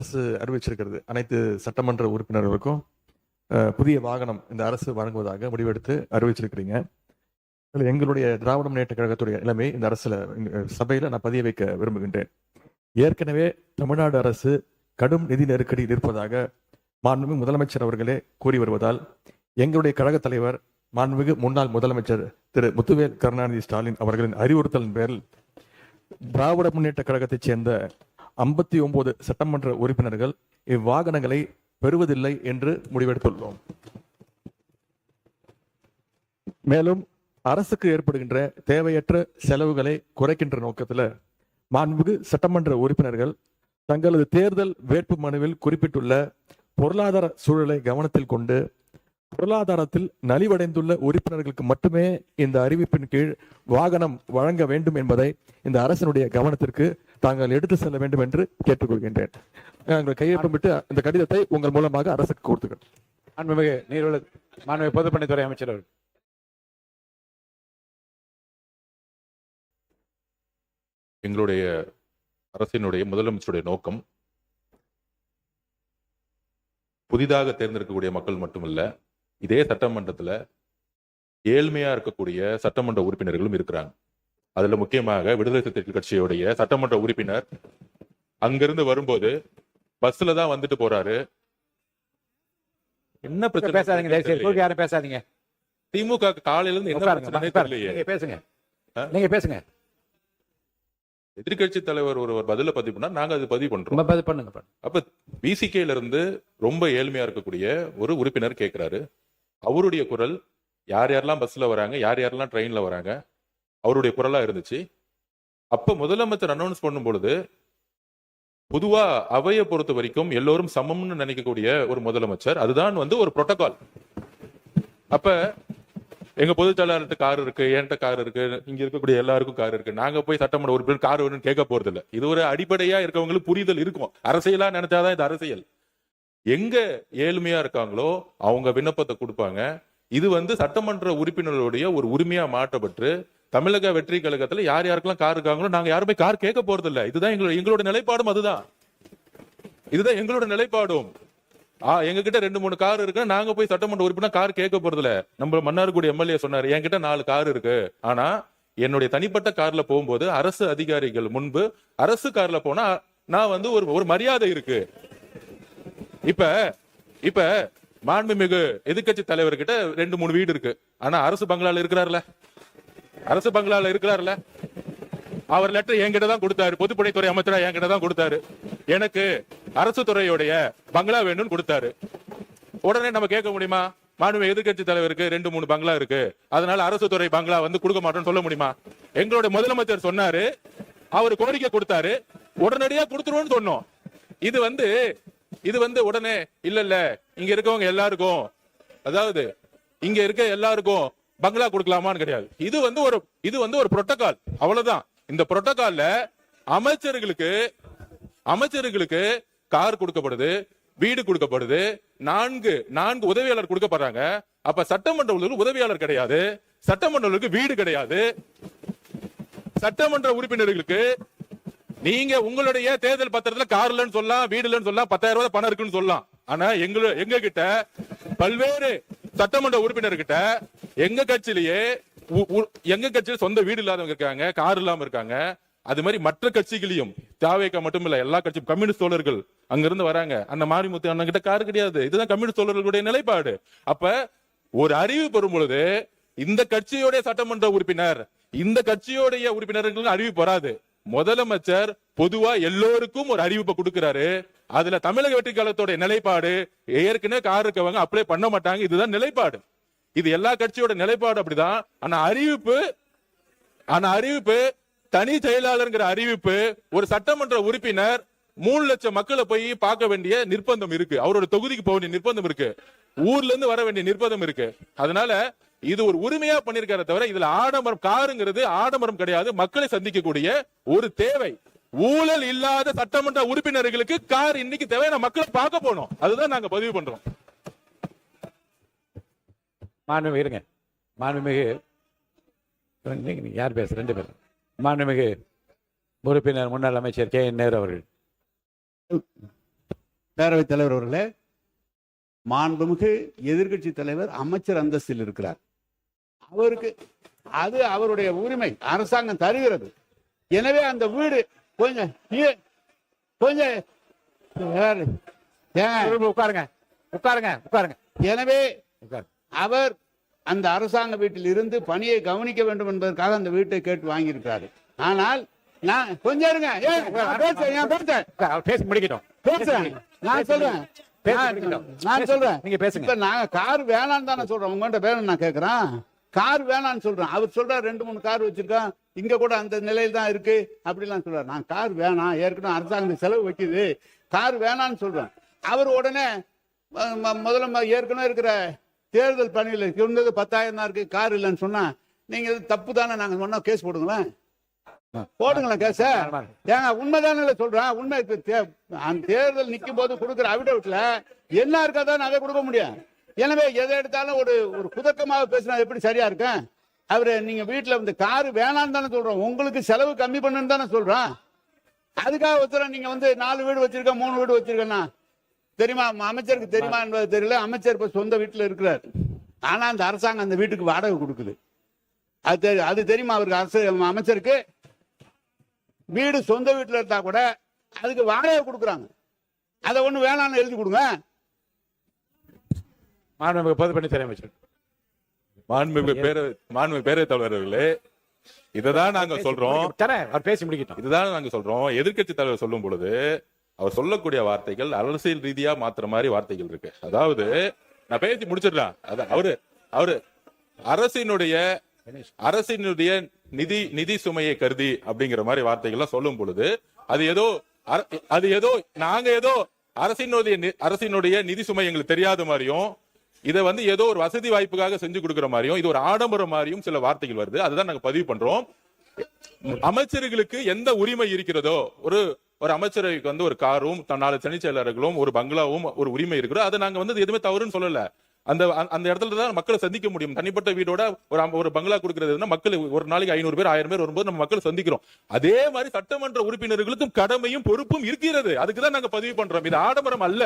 அரசு அறிவிச்சிருக்கிறது. அனைத்து சட்டமன்ற உறுப்பினர்களுக்கும் புதிய வாகனம் இந்த அரசு வழங்குவதாக முடிவெடுத்து அறிவிச்சிருக்கிறீங்க. எங்களுடைய திராவிட முன்னேற்ற கழகத்துடைய நிலைமை இந்த அரசுல சபையில நான் பதிய வைக்க விரும்புகின்றேன். ஏற்கனவே தமிழ்நாடு அரசு கடும் நிதி நெருக்கடி இருப்பதாக மாண்புமிகு முதலமைச்சர் அவர்களே கூறி வருவதால் எங்களுடைய கழக தலைவர் மாண்புமிகு முன்னாள் முதலமைச்சர் திரு முத்துவேல் கருணாநிதி ஸ்டாலின் அவர்களின் அறிவுறுத்தலின் பேரில் திராவிட முன்னேற்ற கழகத்தைச் சேர்ந்த 59 சட்டமன்ற உறுப்பினர்கள் இவ்வாகனங்களை பெறுவதில்லை என்று முடிவெடுத்துள்ளோம். மேலும் அரசுக்கு ஏற்படுகின்ற தேவையற்ற செலவுகளை குறைக்கின்ற நோக்கத்தில் மாண்புமிகு சட்டமன்ற உறுப்பினர்கள் தங்களது தேர்தல் வேட்பு மனுவில் குறிப்பிட்டுள்ள பொருளாதார சூழலை கவனத்தில் கொண்டு பொருளாதாரத்தில் நலிவடைந்துள்ள உறுப்பினர்களுக்கு மட்டுமே இந்த அறிவிப்பின் கீழ் வாகனம் வழங்க வேண்டும் என்பதை இந்த அரசினுடைய கவனத்திற்கு தாங்கள் எடுத்து செல்ல வேண்டும் என்று கேட்டுக்கொள்கின்றேன். நாங்கள் கையொப்பமிட்டு இந்த கடிதத்தை உங்கள் மூலமாக அரசுக்கு கொடுத்துக்கிறோம். மாண்புமிகு நீர்வள மாண்புமிகு பொதுப்பணித்துறை அமைச்சர் அவர்கள். எங்களுடைய அரசினுடைய முதலமைச்சருடைய நோக்கம் புதிதாக தேர்ந்தெடுக்கக்கூடிய மக்கள் மட்டுமல்ல, இதே சட்டமன்றத்தில் ஏழ்மையா இருக்கக்கூடிய சட்டமன்ற உறுப்பினர்களும் இருக்கிறாங்க. அதுல முக்கியமாக விடுதலை சிறுத்தைகள் கட்சியுடைய சட்டமன்ற உறுப்பினர் அங்கிருந்து வரும்போது பஸ்ல தான் வந்துட்டு போறாரு. என்ன பிரச்சனை? பேசாதீங்க. திமுக காலையில இருந்து என்ன பிரச்சனை தெரியலையே. பேசுங்க, நீங்க பேசுங்க. எதிர்கட்சி தலைவர் ஒரு பதில பதிவு பண்ணா நாங்க அது பதிவு பண்றோம். அப்ப பிசிகேல இருந்து ரொம்ப ஏழ்மையா இருக்கக்கூடிய ஒரு உறுப்பினர் கேட்கிறாரு. அவருடைய குரல் யார் யாரெல்லாம் பஸ்ல வராங்க, யார் யாரெல்லாம் ட்ரெயின்ல வராங்க, அவருடைய குரலா இருந்துச்சு. அப்ப முதலமைச்சர் அனௌன்ஸ் பண்ணும் பொழுது பொதுவா அவையை பொறுத்த வரைக்கும் எல்லோரும் சமம்னு நினைக்கக்கூடிய ஒரு முதலமைச்சர், அதுதான் ஒரு புரோட்டோகால். அப்ப எங்க பொதுச் செயலாளர்கிட்ட கார் இருக்கு, என்கிட்ட கார் இருக்கு, இங்க இருக்கக்கூடிய எல்லாருக்கும் கார் இருக்கு. நாங்க போய் சட்டமன்ற உறுப்பினர் கார் வேணும்னு கேட்க போறது இல்லை. இது ஒரு அடிப்படையா இருக்கவங்களுக்கு புரிதல் இருக்கும். அரசியலா நினைச்சாதான் இது அரசியல். எங்க ஏழ்மையா இருக்காங்களோ அவங்க விண்ணப்பத்தை கொடுப்பாங்க. இது சட்டமன்ற உறுப்பினர்களுடைய ஒரு உரிமையா மாற்றப்பட்டு தமிழக வெற்றி கழகத்துல யார் யாருக்கெல்லாம் கார் இருக்காங்களோ நாங்க யாருமே கார் கேட்க போறது இல்லை. இதுதான் எங்களோட நிலைப்பாடும். இதுதான் எங்களோட நிலைப்பாடும். எங்க கிட்ட 2-3 கார் இருக்கு, நாங்க போய் சட்டமன்ற உறுப்பினர் கார் கேட்க போறது இல்ல. நம்ம மன்னார்குடி எம்எல்ஏ சொன்னாரு, என்கிட்ட 4 கார் இருக்கு, ஆனா என்னுடைய தனிப்பட்ட கார்ல போகும்போது அரசு அதிகாரிகள் முன்பு அரசு கார்ல போனா நான் ஒரு மரியாதை இருக்கு. இப்ப மாண்புமிகு எதிர்கட்சி தலைவர்கிட்ட 2-3 வீடு இருக்கு, ஆனா அரசு பங்களால இருக்கிறாருல. அவர் லெட்டர் என்கிட்ட தான் கொடுத்தாரு. பொதுப்பணித்துறை அமைச்சரா என்கிட்ட தான் கொடுத்தாரு. எனக்கு அரசு துறையுடைய பங்களா வேணும்னு கொடுத்தாரு. உடனே நம்ம கேட்க முடியுமா? மாண்புமிகு எதிர்கட்சி தலைவருக்கு 2-3 பங்களா இருக்கு, அதனால அரசு துறை பங்களா கொடுக்க மாட்டோம்னு சொல்ல முடியுமா? எங்களுடைய முதலமைச்சர் சொன்னாரு, அவர் கோரிக்கை கொடுத்தாரு, உடனடியா கொடுத்துருவோம்னு சொன்னோம். இது உடனே இல்ல இங்க இருக்கவங்க எல்லாருக்கும், அதாவது இங்க இருக்க எல்லாருக்கும் பங்களா கொடுக்கலாமான்னு கிடையாது. இது ஒரு புரோட்டோகால், அவ்வளவுதான். இந்த புரோட்டோகால்ல அமைச்சர்களுக்கு கார் கொடுக்கப்படுது, வீடு கொடுக்கப்படுது, 4 உதவியாளர் கொடுக்கப்படுறாங்க. அப்ப சட்டமன்ற உதவியாளர் கிடையாது, சட்டமன்றங்களுக்கு வீடு கிடையாது. சட்டமன்ற உறுப்பினர்களுக்கு நீங்க உங்களுடைய தேர்தல் பத்திரத்துல கார் இல்லன்னு சொல்லலாம், வீடு இல்லன்னு சொல்லலாம், 10,000 ரூபாய் பணம் இருக்குன்னு சொல்லலாம். ஆனா எங்க கிட்ட பல்வேறு சட்டமன்ற உறுப்பினர்கிட்ட எங்க கட்சியில சொந்த வீடு இல்லாதவங்க இருக்காங்க, கார் இல்லாம இருக்காங்க. அது மாதிரி மற்ற கட்சிகளையும், தாவேக மட்டும் இல்ல, எல்லா கட்சியும் கம்யூனிஸ்ட் தோழர்கள் அங்கிருந்து வராங்க. அந்த மாரிமுத்து அண்ணன் கிட்ட கார் கிடையாது. இதுதான் கம்யூனிஸ்ட் தோழர்களுடைய நிலைப்பாடு. அப்ப ஒரு அறிவு பெறும் பொழுது இந்த கட்சியோடைய சட்டமன்ற உறுப்பினர், இந்த கட்சியோடைய உறுப்பினர்களுக்கு அறிவிப்பு வராது. முதலமைச்சர் பொதுவா எல்லோருக்கும் ஒரு அறிவிப்பை கொடுக்கிறாரு. அதுல தமிழக வெற்றி கழகத்தோட நிலைப்பாடு, ஏற்கனவே கார் இருக்கவங்க அப்ளை பண்ண மாட்டாங்க. இதுதான் நிலைப்பாடு. இது எல்லா கட்சியோட நிலைப்பாடு அப்படிதான். ஆனா அறிவிப்பு தனி செயலாளர் அறிவிப்பு ஒரு சட்டமன்ற உறுப்பினர் 3 லட்சம் மக்களை போய் பார்க்க வேண்டிய நிர்பந்தம் இருக்கு. அவரோட தொகுதிக்கு போக வேண்டிய நிர்பந்தம் இருக்கு. ஊர்ல இருந்து வர வேண்டிய நிர்பந்தம் இருக்கு. அதனால இது ஒரு உரிமையா பண்ணிருக்கார தவிர இதுல ஆடம்பரம், காருங்கிறது ஆடம்பரம் கிடையாது. மக்களை சந்திக்கக்கூடிய ஒரு தேவை. ஊழல் இல்லாத சட்டமன்ற உறுப்பினர்களுக்கு கார் இன்னைக்கு தேவை. மக்களை பார்க்க போனோம். அதுதான் நாங்க பதிவு பண்றோம். மாண்புமிகு யார் பேச? 2 பேர். மாண்புமிகு உறுப்பினர் முன்னாள் அமைச்சர் KN நேரு அவர்கள். பேரவைத் தலைவர் அவர்களே, மாண்புமிகு எதிர்க்கட்சி தலைவர் அமைச்சர் அந்தஸ்தில் இருக்கிறார். அவருக்கு அது அவருடைய உரிமை, அரசாங்கம் தருகிறது. எனவே அந்த வீடு கொஞ்சம் கொஞ்சம் உட்காருங்க உட்காருங்க உட்காருங்க. எனவே அவர் அந்த அரசாங்க வீட்டில் இருந்து பணியை கவனிக்க வேண்டும் என்பதற்காக அந்த வீட்டை கேட்டு வாங்கியிருக்கிறாரு. ஆனால் நான் கொஞ்சம் இருங்க, பேசி முடிக்கட்டும். பேசுறேன், நான் சொல்றேன், நான் சொல்றேன். நீங்க பேசுங்க. இப்ப நாங்க கார் வேணான்னு தானே சொல்றோம், உங்கள்கிட்ட வேணும் நான் கேட்கிறேன். கார் வேணான்னு சொல்றேன், அவர் சொல்றாரு 2-3 கார் வச்சிருக்கோம், இங்க கூட அந்த நிலையில் தான் இருக்கு அப்படிலாம் சொல்றாரு. நான் கார் வேணாம், ஏற்கனவே அரசாங்கம் செலவு வைக்குது, கார் வேணான்னு சொல்றேன். அவர் உடனே முதல்ல ஏற்கனவே இருக்கிற தேர்தல் பணியில் இருந்தது 10,000 தான் இருக்கு, கார் இல்லைன்னு சொன்னா நீங்க தப்பு தானே, நாங்க சொன்னா கேஸ் போடுங்களேன், போடுங்களேன் கேஸ. ஏங்க உண்மைதானே சொல்றேன், உண்மை. அந்த தேர்தல் நிக்கும் போது கொடுக்குற அவிடவுட்ல என்ன இருக்காதான் அதை கொடுக்க முடியும். எனவே எதை எடுத்தாலும் ஒரு ஒரு குதர்க்கமாக பேசினா எப்படி சரியா இருக்கும்? அவரு நீங்க வீட்டுல வந்து காரு வேணான்னு தானே சொல்றோம், உங்களுக்கு செலவு கம்மி பண்ணுன்னு தானே சொல்றோம். அதுக்காக ஒருத்தர் நீங்க வந்து 4 வீடு வச்சிருக்க 3 வீடு வச்சிருக்கேன்னா தெரியுமா, அமைச்சருக்கு தெரியுமா என்பது தெரியல. அமைச்சர் இப்ப சொந்த வீட்டுல இருக்கிறார், ஆனா அந்த அரசாங்கம் அந்த வீட்டுக்கு வாடகை கொடுக்குது. அது தெரியுமா அவருக்கு? அமைச்சருக்கு வீடு சொந்த வீட்டுல இருந்தா கூட அதுக்கு வாடகை கொடுக்குறாங்க. அதை ஒண்ணு வேணாம்னு எழுதி கொடுங்க. மாண்புமிகு பொதுப்பணித்துறை அமைச்சர். மாண்புமிகு பேரவைத் தலைவர்களே, இததான் நாங்க சொல்றோம். அவர் பேசி முடிக்கட்டும். இதுதான் நாங்க சொல்றோம். எதிர்க்கட்சி தலைவர் சொல்லும் பொழுது அவர் சொல்லக்கூடிய வார்த்தைகள் அரசியல் ரீதியா மாத்துற மாதிரி வார்த்தைகள் இருக்கு. அதாவது நான் பேசி முடிச்சிடலாம். அவரு அரசினுடைய நிதி சுமையை கருதி அப்படிங்கிற மாதிரி வார்த்தைகள்லாம் சொல்லும் பொழுது அது ஏதோ நாங்க ஏதோ அரசினுடைய நிதி சுமை எங்களுக்கு தெரியாத மாதிரியும், இதை வந்து ஏதோ ஒரு வசதி வாய்ப்புக்காக செஞ்சு கொடுக்கிற மாதிரியும், இது ஒரு ஆடம்பரம் மாதிரியும் சில வார்த்தைகள் வருது. அதுதான் நாங்க பதிவு பண்றோம். அமைச்சர்களுக்கு எந்த உரிமை இருக்கிறதோ, ஒரு அமைச்சருக்கு வந்து ஒரு காரும் 4 தனிச் செயலர்களும் ஒரு பங்களாவும் ஒரு உரிமை இருக்கிறோம். அதை நாங்க வந்து எதுவுமே தவறுன்னு சொல்லல. அந்த இடத்துல தான் மக்களை சந்திக்க முடியும். தனிப்பட்ட வீடோட ஒரு பங்களா கொடுக்கறதுன்னா மக்கள் ஒரு நாளைக்கு 500 பேர் 1000 பேர் வரும்போது நம்ம மக்களை சந்திக்கிறோம். அதே மாதிரி சட்டமன்ற உறுப்பினர்களுக்கும் கடமையும் பொறுப்பும் இருக்கிறது. அதுக்குதான் நாங்க பதிவு பண்றோம். இது ஆடம்பரம் அல்ல,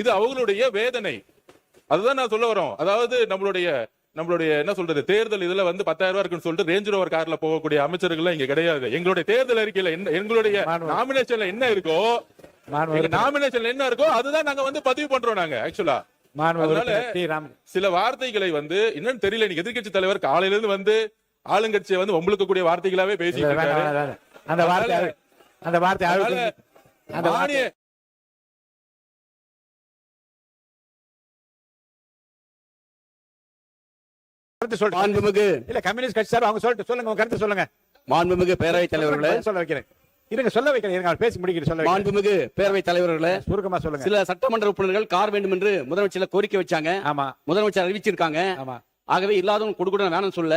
இது அவங்களுடைய வேதனை. அதுதான் நான் சொல்ல வரோம். அதாவது நம்மளுடைய என்ன சொல்றது, தேர்தல் இதுல வந்து 10,000 ரூபாய் இருக்குன்னு சொல்லிட்டு ரேஞ்ச் ரோவர் கார்ல போகக்கூடிய அமைச்சர்கள் இங்க கிடையாது. எங்களுடைய தேர்தல் அறிக்கையில எங்களுடைய நாமினேஷன்ல என்ன இருக்கோ, நாமினேஷன்ல என்ன இருக்கோ அதுதான் நாங்க வந்து பதிவு பண்றோம். நாங்க ஆக்சுவலா சில வார்த்தைகளை வந்து என்னன்னு தெரியல. நீங்க எதிர்க்கட்சி தலைவர் காலையில இருந்து வந்து ஆளுங்கட்சியை வந்து உங்களுக்கு கூடிய வார்த்தைகளாவே பேசிட்டு இருக்காரு. அந்த வார்த்தை மாண்புமிகு இல்ல கம்யூனிஸ்ட் கட்சி சார் அவங்க சொல்லிட்டு சொல்லுங்க, உங்க கருத்து சொல்லுங்க. மாண்புமிகு பேரவைத் தலைவர்களே, சொல்ல வைக்கிறேன். சொல்ல வைக்கிறேன், அவர் பேசி முடிக்கிட்டு சொல்ல. மாண்புமிகு பேரவைத் தலைவர்களே, சுருக்கமா சொல்லுங்க. சில சட்டமன்ற உறுப்பினர்கள் கார் வேண்டும் என்று முதலமைச்சர் கோரிக்கை வச்சாங்க. ஆமா, முதலமைச்சர் அறிவிச்சிருக்காங்க. ஆமா. ஆகவே இல்லாதவங்க கொடுக்கணும் வேணும்னு சொல்ல,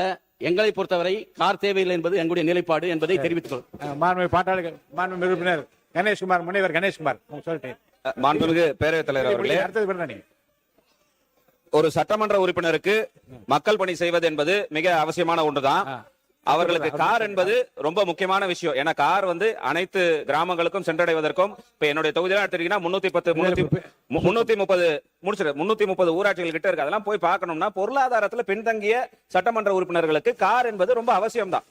எங்களை பொறுத்தவரை கார் தேவையில்லை என்பது எங்களுடைய நிலைப்பாடு என்பதை தெரிவித்துக் மாண்புமிகு பாட்டாளி மாண்புமிகு உறுப்பினர் கணேஷ்குமார், முனைவர் கணேஷ்குமார் சொல்லிட்டேன். மாண்புமிகு பேரவைத் தலைவர் அவர்களே, அடுத்தது ஒரு சட்டமன்ற உறுப்பினருக்கு மக்கள் பணி செய்வது என்பது மிக அவசியமான ஒன்றுதான். அவர்களுக்கு கார் என்பது ரொம்ப முக்கியமான விஷயம். ஏன்னா கார் வந்து அனைத்து கிராமங்களுக்கும் சென்றடைவதற்கும், இப்ப என்னுடைய தொகுதியில எடுத்துட்டீங்கன்னா 330 ஊராட்சிகள் கிட்ட இருக்கு. அதெல்லாம் போய் பார்க்கணும்னா பொருளாதாரத்துல பின்தங்கிய சட்டமன்ற உறுப்பினர்களுக்கு கார் என்பது ரொம்ப அவசியம் தான்.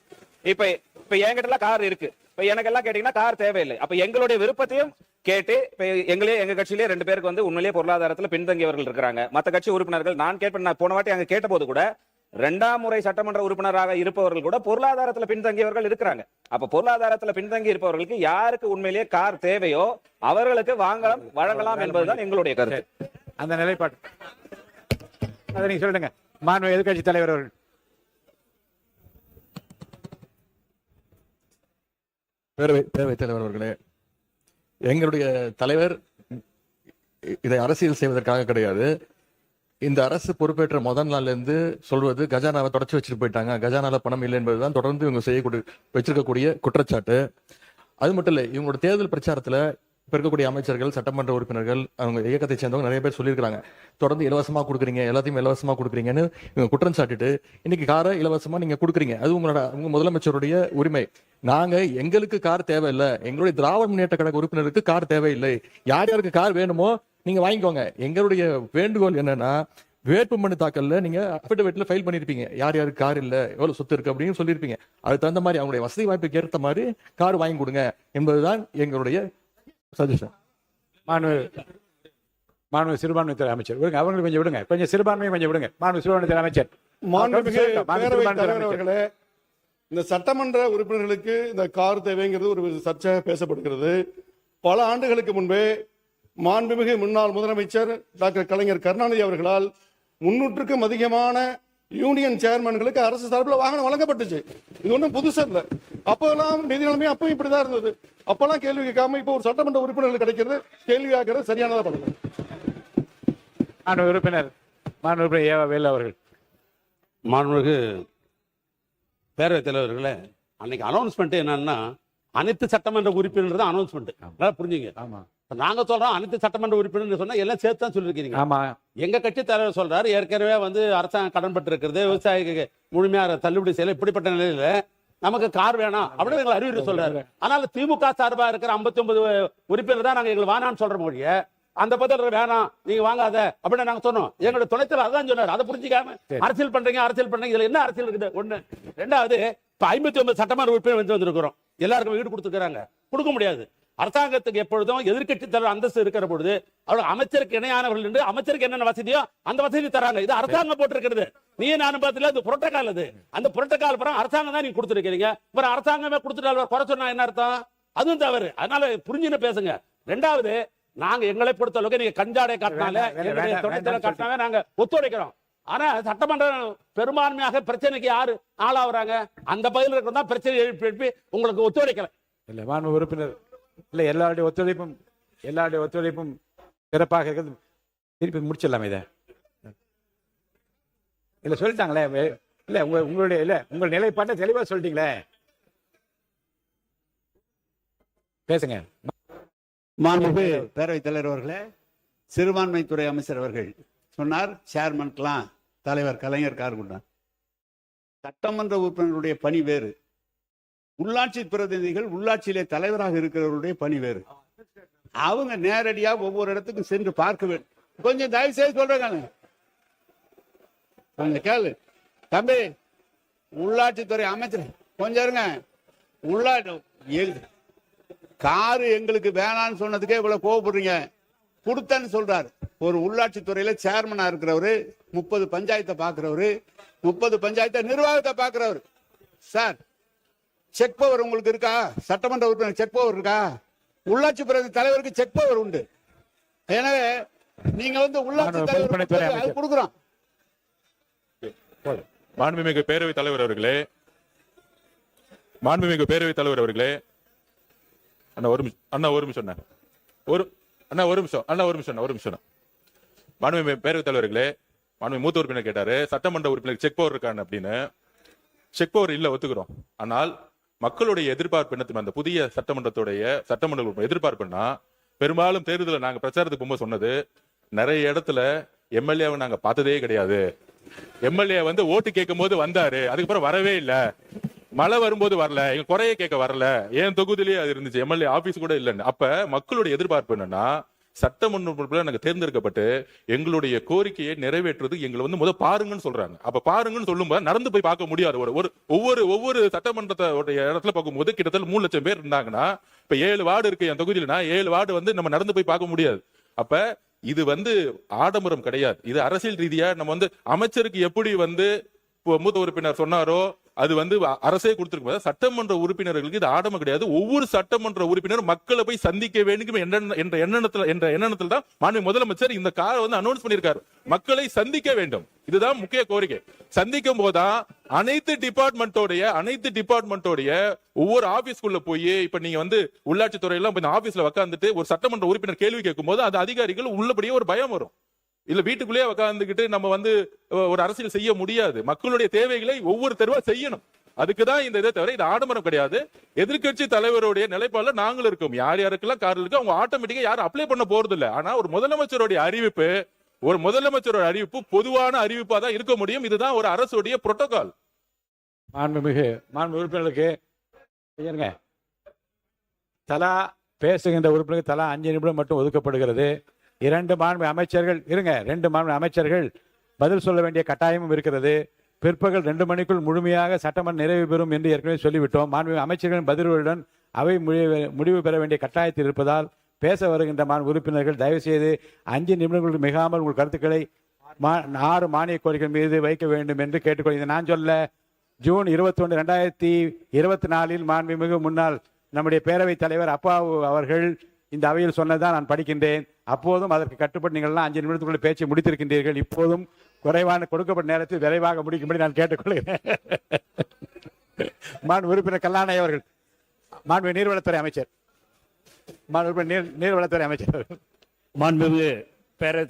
இப்ப என்கிட்ட எல்லாம் கார் இருக்கு, இப்ப எனக்கு எல்லாம் கேட்டீங்கன்னா கார் தேவையில்லை. அப்ப எங்களுடைய விருப்பத்தையும் கேட்டு எங்க கட்சியிலே 2 பேருக்கு வந்து உண்மையிலேயே பொருளாதாரத்துல பின்தங்கியவர்கள் இருக்கிறாங்க. மத்த கட்சி உறுப்பினர்கள் நான் கேட்பேன், நான் போன வாட்டி அங்க கேட்ட போது கூட 2ஆம் முறை சட்டமன்ற உறுப்பினராக இருப்பவர்கள் கூட பொருளாதாரத்துல பின்தங்கியவர்கள் இருக்கிறாங்க. அப்ப பொருளாதாரத்துல பின்தங்கி இருப்பவர்களுக்கு யாருக்கு உண்மையிலேயே கார் தேவையோ அவர்களுக்கு வழங்கலாம் என்பதுதான் எங்களுடைய கருத்து. அந்த நிலைப்பாடு அதை நீங்க சொல்லுங்க. மாண்புமிகு எதிர்க்கட்சி தலைவர் அவர்கள். பேரவைத் தலைவர் அவர்களே, எங்களுடைய தலைவர் இதை அரசியல் செய்வதற்காக கிடையாது. இந்த அரசு பொறுப்பேற்ற முதல் நாள்ல இருந்து சொல்வது கஜானாவை தொடச்சு வச்சுட்டு போயிட்டாங்க, கஜானால பணம் இல்லை என்பதுதான் தொடர்ந்து இவங்க வச்சிருக்கக்கூடிய குற்றச்சாட்டு. அது மட்டும் இல்லை, இவங்களோட தேர்தல் பிரச்சாரத்துல இப்ப இருக்கக்கூடிய அமைச்சர்கள், சட்டமன்ற உறுப்பினர்கள், அவங்க இயக்கத்தை சேர்ந்தவங்க நிறைய பேர் சொல்லியிருக்காங்க, தொடர்ந்து இலவசமா கொடுக்குறீங்க, எல்லாத்தையும் இலவசமா கொடுக்குறீங்கன்னு இவங்க குற்றம் சாட்டிட்டு இன்னைக்கு காரை இலவசமா நீங்க கொடுக்குறீங்க. அது உங்க முதலமைச்சருடைய உரிமை. நாங்க எங்களுக்கு கார் தேவையில்லை, எங்களுடைய திராவிட முன்னேற்ற கழக உறுப்பினருக்கு கார் தேவையில்லை. யார் யாருக்கு கார் வேணுமோ நீங்க வாங்கிக்கோங்க. எங்களுடைய வேண்டுகோள் என்னன்னா, வேட்புமனு தாக்கல்ல நீங்க அஃபிடவிட்ல ஃபைல் பண்ணிருப்பீங்க, யார் யாருக்கு கார் இல்ல, எவ்வளவு சொத்து இருக்கு அப்படின்னு சொல்லியிருப்பீங்க. அதுக்கு தகுந்த மாதிரி அவங்களுடைய வசதி வாய்ப்புக்கு ஏற்ற மாதிரி கார் வாங்கி கொடுங்க என்பதுதான் எங்களுடைய சஜஷன். மாண்பு சிறுபான்மைத்துறை அமைச்சர் விடுங்க, அவங்களுக்கு கொஞ்சம் விடுங்க, கொஞ்சம் சிறுபான்மையை கொஞ்சம் விடுங்க. மாண்பு சிறுபான்மைத்துறை அமைச்சர். மாண்புமிகு பேரவைத் தலைவர் அவர்களே, இந்த சட்டமன்ற உறுப்பினர்களுக்கு இந்த கார் தேவைங்கிறது ஒரு சர்ச்சையாக பேசப்படுகிறது. பல ஆண்டுகளுக்கு முன்பே மாண்புமிகு முன்னாள் முதலமைச்சர் டாக்டர் கலைஞர் கருணாநிதி அவர்களால் 300க்கும் அதிகமான யூனியன் சேர்மன்களுக்கு அரசு சார்பில் வாகனம் வழங்கப்பட்டுச்சு. இது ஒன்றும் புதுசு இல்லை. அப்பெல்லாம் நிதி நிலைமை அப்பவும் இப்படிதான் இருந்தது. அப்பெல்லாம் கேள்வி கேட்காம இப்போ ஒரு சட்டமன்ற உறுப்பினர்கள் கிடைக்கிறது கேள்வி கேட்கறது சரியானதா பண்ணல. உறுப்பினர் வேலு அவர்கள். மாண்புமிகு பேரவைத் தலைவர்களே, அன்னைக்கு அனௌன்ஸ்மெண்ட் என்னன்னா அனைத்து சட்டமன்ற உறுப்பினர் தான் அனௌன்ஸ்மெண்ட். நல்லா புரிஞ்சுங்க. ஆமா, நாங்க சொல்றோம் அனைத்து சட்டமன்ற உறுப்பினர் சொன்னா எல்லாம் சேர்த்து தான் சொல்லிருக்கீங்க. ஆமா, எங்க கட்சி தலைவர் சொல்றாரு ஏற்கனவே அரசாங்கம் கடன் பட்டு இருக்கிறது, விவசாயிக்கு முழுமையா தள்ளுபடி செய்யல, இப்படிப்பட்ட நிலையில நமக்கு கார் வேணாம் அப்படின்னு எங்களை அறிவுரை சொல்றாரு. அதனால திமுக சார்பா இருக்கிற 59 உறுப்பினர் தான் நாங்க எங்களுக்கு வேணாம்னு சொல்ற மொழிய, அந்த பத்திர வேணாம் நீங்க வாங்காத அப்படின்னு நாங்க சொன்னோம். எங்களோட துணைத்தலைவர் அதான் சொன்னார். அதை புரிஞ்சுக்காம அரசியல் பண்றீங்க இதுல என்ன அரசியல் இருக்குது? ஒண்ணு. ரெண்டாவது, இப்ப 59 சட்டமன்ற உறுப்பினர் வந்திருக்கிறோம், எல்லாருக்கும் வீடு கொடுத்துருக்காங்க, கொடுக்க முடியாது. அரசாங்கத்துக்கு எப்பொழுதும் எதிர்கட்சி தலைவர் அந்தஸ்து இருக்கிற பொழுது அவர் அமைச்சருக்கு இணையானவர்கள் என்று அமைச்சருக்கு என்னென்ன வசதியோ அந்த வசதி தராங்க. இது அரசாங்கம் போட்டிருக்கிறது. நீ நானும் பார்த்துல இது புரோட்டோகால். அது அந்த புரோட்டோகால் படம் அரசாங்கம் தான் நீங்க கொடுத்துருக்கீங்க. அப்புறம் அரசாங்கமே கொடுத்துட்டால் குறை சொன்னா என்ன அர்த்தம்? அதுவும் தவறு. அதனால புரிஞ்சுன்னு பேசுங்க. ரெண்டாவது, நாங்க எங்களை பொறுத்த அளவுக்கு நீங்க கஞ்சாடை காட்டினாவே நாங்க ஒத்துழைக்கிறோம். ஆனா சட்டமன்றம் பெரும்பான்மையாக பிரச்சனைக்கு யாரு ஆளாகிறாங்க? அந்த பகுதியில் இருக்கிறதா பிரச்சனை எழுப்பி உங்களுக்கு ஒத்துழைக்கல. இல்ல மாண்பு உறுப்பினர், இல்ல எல்லாருடைய ஒத்துழைப்பும் சிறப்பாக இருக்கிறது. திருப்பி முடிச்சிடலாமே இதை. இல்ல சொல்லிட்டாங்களே, இல்ல உங்களுடைய இல்ல உங்கள் நிலைப்பாட்டை தெளிவா சொல்லிட்டீங்களே, பேசுங்க. மாண்புமிகு பேரவைத் தலைவர் அவர்களே, சிறுபான்மைத்துறை அமைச்சர் அவர்கள் சொன்னார் சேர்மன்லாம் தலைவர் கலைஞர் கார் கொடுத்தார். சட்டமன்ற உறுப்பினருடைய பணி வேறு, உள்ளாட்சி பிரதிநிதிகள் உள்ளாட்சியிலே தலைவராக இருக்கிறவருடைய பணி வேறு. அவங்க நேரடியா ஒவ்வொரு இடத்துக்கும் சென்று பார்க்க வேண்டும். கொஞ்சம் தயவு செய்து சொல்றாங்க, கொஞ்சம் கேளு தம்பி. உள்ளாட்சித்துறை அமைச்சர் கொஞ்சம் இருங்க. உள்ளாட்சி காரு எங்களுக்கு வேணான்னு சொன்னதுக்கே இவ்வளவு கோவப்படுறீங்க. கொடுத்தன்னு சொல்றாரு. ஒரு உள்ளாட்சி துறையில சேர்மனா இருக்கிறவரு, 30 பஞ்சாயத்தை பாக்குறவரு, 30 பஞ்சாயத்தை நிர்வாகத்தை பாக்குறவரு. சார், செக் பவர் உங்களுக்கு இருக்கா? சட்டமன்ற உறுப்பினர் செக் பவர் இருக்கா? உள்ளாட்சி பிரதிநிதி தலைவருக்கு செக் பவர் உண்டு. எனவே நீங்க உள்ளாட்சி தலைவர் கொடுக்குறோம். மாண்புமிகு பேரவைத் தலைவர் அவர்களே, ஒரு நிமிஷம். மாண்புமிகு பேரவைத் தலைவர்களே, மாண்புமிகு மூத்த உறுப்பினர் கேட்டாரு சட்டமன்ற உறுப்பினர் செக் பவர் இருக்கான்னு அப்படின்னு. செக் பவர் இல்ல, ஒத்துக்கிறோம். ஆனால் மக்களுடைய எதிர்பார்ப்பு என்ன? அந்த புதிய சட்டமன்ற எதிர்பார்ப்புன்னா, பெரும்பாலும் தேர்தலில் நாங்க பிரச்சாரத்துக்கு போகும்போது சொன்னது, நிறைய இடத்துல எம்எல்ஏவை நாங்க பார்த்ததே கிடையாது. எம்எல்ஏ ஓட்டு கேட்கும் போது வந்தாரு, அதுக்கப்புறம் வரவே இல்ல. மழை வரும்போது வரல, எங்க குறைய கேட்க வரல, ஏன் தொகுதியிலேயே அது இருந்துச்சு, எம்எல்ஏ ஆபீஸ் கூட இல்லைன்னு. அப்ப மக்களுடைய எதிர்பார்ப்பு என்னன்னா, சட்டமன்ற நாங்க தேர்ந்தெடுக்கப்பட்டு எங்களுடைய கோரிக்கையை நிறைவேற்றுறது எங்களை முதல் பாருங்கன்னு சொல்றாங்க. அப்ப பாருங்கன்னு சொல்லும்போது நடந்து போய் பார்க்க முடியாது. ஒவ்வொரு சட்டமன்றத்தோட இடத்துல பார்க்கும்போது கிட்டத்தட்ட 3 லட்சம் பேர் இருந்தாங்கன்னா, இப்ப 7 வார்டு இருக்கு என் தொகுதியிலனா, 7 வார்டு நம்ம நடந்து போய் பார்க்க முடியாது. அப்ப இது ஆடம்பரம் கிடையாது. இது அரசியல் ரீதியா நம்ம அமைச்சருக்கு எப்படி மூத்த உறுப்பினர் சொன்னாரோ அது அரசே கொடுத்திருக்கும். சட்டமன்ற உறுப்பினர்களுக்கு இது ஆடம்பரம் கிடையாது. ஒவ்வொரு சட்டமன்ற உறுப்பினர் மக்களை போய் சந்திக்க வேண்டும் என்ற எண்ணத்தில் தான் மாண்புமிகு முதலமைச்சர் இந்த காரை அனௌன்ஸ் பண்ணியிருக்காரு. மக்களை சந்திக்க வேண்டும், இதுதான் முக்கிய கோரிக்கை. சந்திக்கும் போதுதான் அனைத்து டிபார்ட்மெண்டோடைய ஒவ்வொரு ஆபீஸ்க்குள்ள போய், இப்ப நீங்க உள்ளாட்சி துறையெல்லாம் ஆபீஸ்ல உட்காந்துட்டு ஒரு சட்டமன்ற உறுப்பினர் கேள்வி கேட்கும் போது அது அதிகாரிகள் உள்ளபடியே ஒரு பயம் வரும். இல்ல வீட்டுக்குள்ளேயே உட்கார்ந்துகிட்டு நம்ம ஒரு அரசியல் செய்ய முடியாது. மக்களுடைய தேவைகளை ஒவ்வொரு தெருவா செய்யணும். அதுக்கு தான் இந்த இதை தவிர இது ஆடம்பரம் கிடையாது. எதிர்க்கட்சி தலைவருடைய நிலைப்பாடுல நாங்களும் இருக்கோம். யார் யாருக்கெல்லாம் கார் இருக்கு அவங்க ஆட்டோமேட்டிக்கா யாரும் அப்ளை பண்ண போறது இல்ல. ஆனா ஒரு முதலமைச்சருடைய அறிவிப்பு பொதுவான அறிவிப்பா தான் இருக்க முடியும். இதுதான் ஒரு அரசுடைய புரோட்டோகால். மாண்புமிகு உறுப்பினர்களுக்கு இருங்க, தலா பேசுகின்ற உறுப்பினருக்கு தலா 5 நிமிடம் மட்டும் ஒதுக்கப்படுகிறது. 2 மாண்பு அமைச்சர்கள் பதில் சொல்ல வேண்டிய கட்டாயமும் இருக்கிறது. பிற்பகல் 2 மணிக்குள் முழுமையாக சட்டமன்றம் நிறைவு பெறும் என்று ஏற்கனவே சொல்லிவிட்டோம். மாண்பு அமைச்சர்களின் பதில்களுடன் அவை முடிவு பெற வேண்டிய கட்டாயத்தில் இருப்பதால் பேச வருகின்ற உறுப்பினர்கள் தயவு செய்து 5 நிமிடங்களுக்கு மிகாமல் உங்கள் கருத்துக்களை 6 மானிய கோரிக்கை மீது வைக்க வேண்டும் என்று கேட்டுக்கொள்கிறேன். நான் சொல்ல ஜூன் 21, 2024 மாண்புமிகு முன்னாள் நம்முடைய பேரவைத் தலைவர் அப்பாவு அவர்கள் இந்த அவையில் சொன்னதான் நான் படிக்கின்றேன். அப்போதும் அதற்கு கட்டுப்பட்டு நீங்கள்லாம் 5 நிமிடத்துக்குள்ள பேச்சை முடித்திருக்கின்றீர்கள். இப்போதும் குறைவான கொடுக்கப்பட்ட நேரத்தில் விரைவாக முடிக்கும்படி நான் கேட்டுக்கொள்கிறேன். மாண்பு உறுப்பினர் கல்லாணை அவர்கள், மாண்பு நீர்வளத்துறை அமைச்சர், மாண்பு நீர்வளத்துறை அமைச்சர், மாண்புமிகு பேரவைத்